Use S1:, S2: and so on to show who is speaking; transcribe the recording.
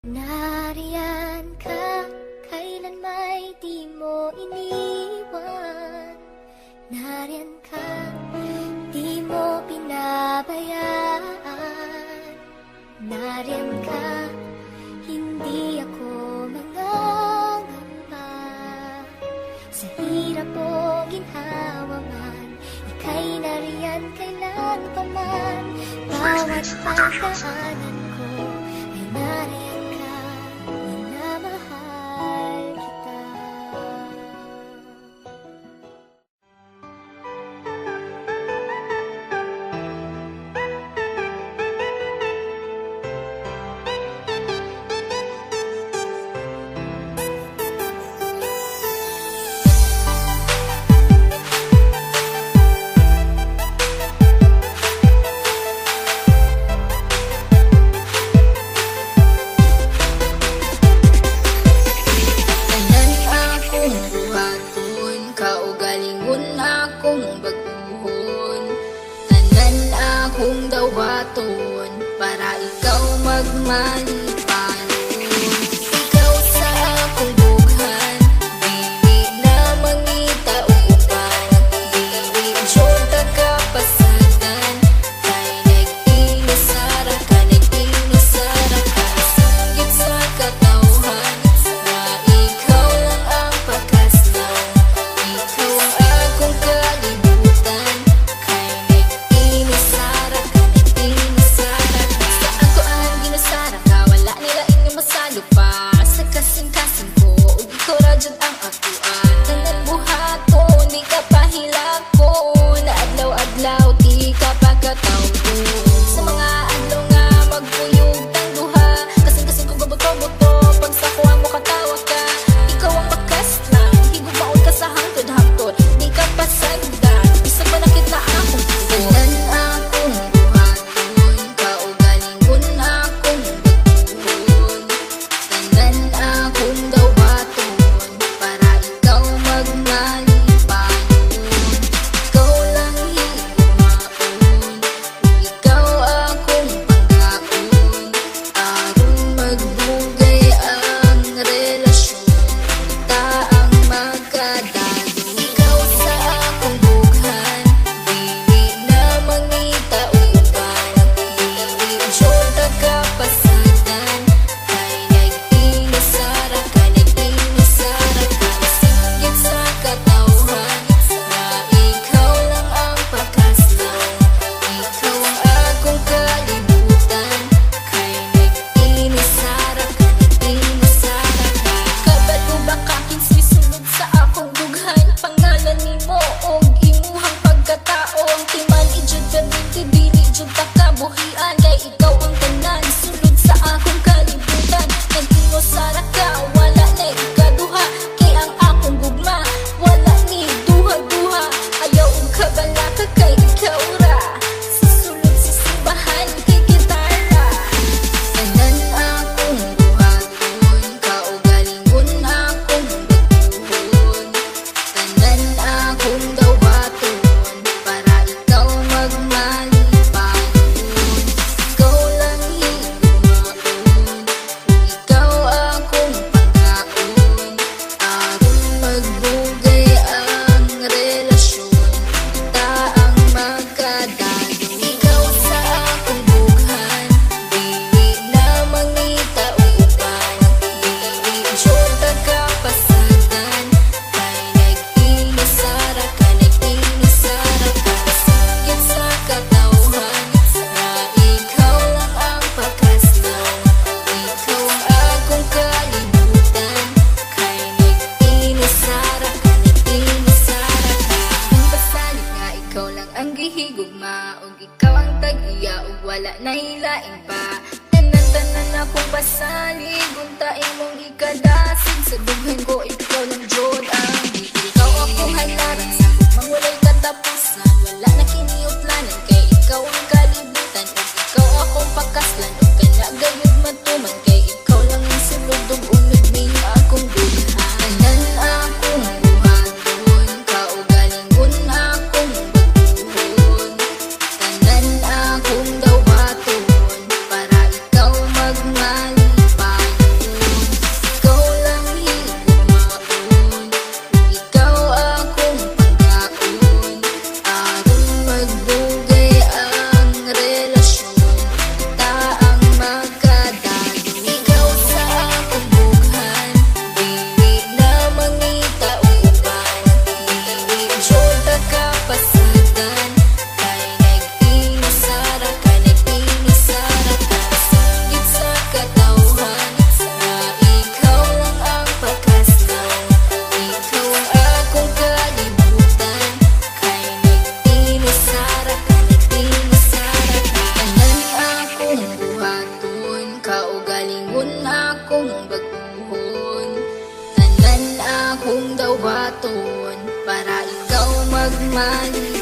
S1: Nariyan ka, kailan may di mo iniwan. Nariyan ka, di mo pinabayaan. Nariyan ka, hindi ako mangangamba. Sa hirap o ginhawa man, ika'y nariyan kailan pa man. Bawat pagdaanan ko ay nariyan ka, minamahal kita.
S2: Kung dawaton para ikaw magmalipanon. Ikaw sa akong bughan, dili na mangita o upan. Dili jota ka pasagan, kay nag-inasara ka, nag-inasara ka. Singgit sa katawhan, na ikaw lang ang pakaslan. Ikaw ang akong kalibutan, kay nag-inasara ka. Ginasara ka, wala nila inyong masalo pa. Sa kasing-kasing ko, ug ikaw radyod ang akuan. Tanan buhaton, di ka pahilakon. Na adlaw-adlaw, di ka pagkatawgon. Sa mga adlaw nga magpuyog tang duha, kasing-kasing ko babuto-buto. Pag sa kuha mo katawa ka, ikaw ang makaslang. Higubaon ka sa hangtod-hangtod, di ka pasagdan. Isa pa nakit na akong tanan akong buhaton, kaugalingon akong baguhon. Tanan akong dawaton, para ikaw magmalipanon. Ikaw lang higumaon, ikaw akong pangkaon. Aron magbugay ang relasyon, kita ang magkadalo. Ikaw sa akong bughan, dili na mangita o uban. Dili jota ka pasagan, kay nag-inasara ka, nag-inasara ka. Singgit sa katawhan, na ikaw lang ang pakaslan. Ikaw ang akong kalibutan, kay nag-inasara ka, nag-inasara ka. Kabalo ba ka kinsisulod sa akong bughan? Pangalan nimo og imuhang pagkatao. Ang timan ijud perminti, dili jud ta kabuhian. Kay ikaw ang tanan, sulod sa akong kalibutan. Nag-inusara ka, wala na ikaduha. Kay ang akong gugma, wala ni duha-duha. Ayaw og kabala ka, kay ikaw ra. Sa sulod sa simbahan, kay gitara. Tanan akong buhaton, kaugalingon akong baguhon. Tanan akong dawaton, para ikaw magmalipanon. Ikaw lang higumaon, ikaw akong pangkaon. Aron magbugay ang relasyon, kita ang magkadalo. Ikaw sa akong bughan, dili na mangita o uban. Dili jota ka pasagan, kay nag-inasara ka, nag-inasara ka. Singgit sa katawhan, na ikaw lang ang pakaslan. Ikaw ang akong kalibutan, kay nag-inasara ka, nag-inasara ka. Kung pasalit nga ikaw lang ang gihigugma, ug ikaw ang tag-iya, ug wala na hilain pa. Tanan-tanan akong pasalig, unta imong ikadasig. Sa dughan ko, ikaw lang jud ang bibig. Ikaw akong halaran sa mangulay katapusan. Wala na kiniutlanan, kay ikaw ang kalibutan. Ug ikaw akong pakaslan, ug kana gayud matuman. Kay ikaw lang ang sulod ug unod ning akong bughan. Tanan akong buhaton, kaugalingon akong baguhon. Tanan akong dawaton, para ikaw magmalipanon. Malingon akong baguhon, tanan akong dawaton, para ikaw magmali.